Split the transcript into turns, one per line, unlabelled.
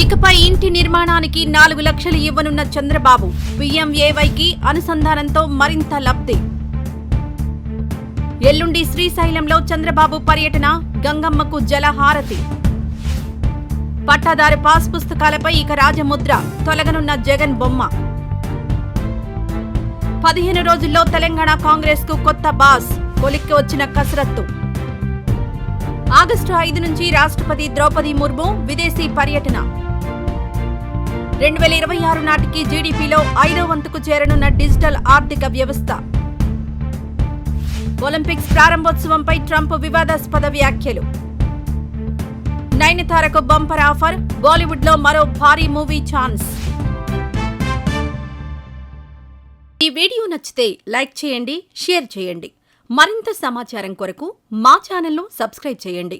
ఇకపై ఇంటి నిర్మాణానికి 4 లక్షలు ఇవ్వనున్న చంద్రబాబు, పీఎంఏవైకి అనుసంధానంతో మరింత లబ్ధి. ఎల్లుండి శ్రీశైలంలో చంద్రబాబు పర్యటన, గంగమ్మకు జలహారతి. పట్టాదారు పాస్ పుస్తకాలపై ఇక రాజముద్ర, తొలగనున్న జగన్ బొమ్మ. 15 రోజుల్లో తెలంగాణ కాంగ్రెస్ కు కొత్త బాస్, కొలిక్కి వచ్చిన కసరత్తు. ఆగస్టు 5 నుంచి రాష్ట్రపతి ద్రౌపది ముర్ము విదేశీ పర్యటన. 2026 నాటికి జీడీపీలో 5వ వంతుకు చేరనున్న డిజిటల్ ఆర్థిక వ్యవస్థ. ఒలింపిక్స్ ప్రారంభోత్సవంపై ట్రంప్ వివాదాస్పద వ్యాఖ్యలు. నయనతారకు బంపర్ ఆఫర్, బాలీవుడ్ లో మరో భారీ మూవీ ఛాన్స్. ఈ వీడియో నచ్చితే లైక్ చేయండి, షేర్ చేయండి. మరింత సమాచారం కొరకు మా ఛానల్ను సబ్స్క్రైబ్ చేయండి.